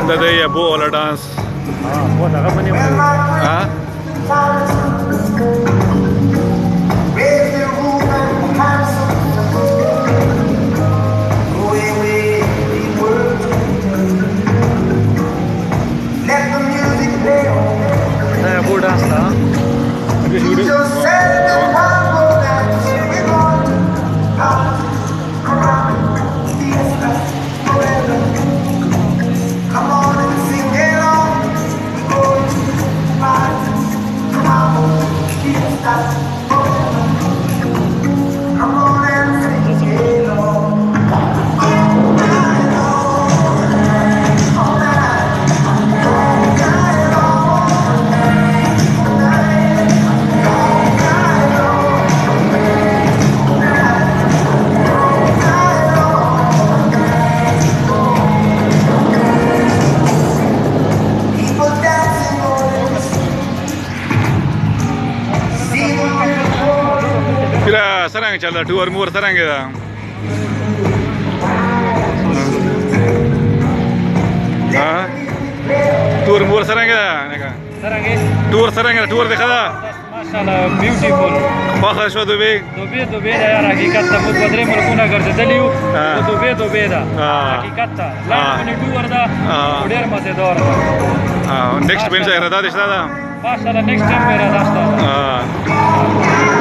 د یبو ولا ډانس هو دغه باندې ها دا یبو ډانس ده څنګه چل ټور مور څنګه ده ها ټور مور څنګه ده څنګه ټور څنګه ټور ده خدا ماشاءالله بیوټیفول واخه شو دوبه دوبه دا یار حقیقت ته موږ بدرې ملکونه ګرځېدلی یو دوبه ده حقیقت ته لاندې ټور ده ډېر مزیدار ده نیکسټ بینځه اراده ده ماشاءالله نیکسټ ټایم اراده ده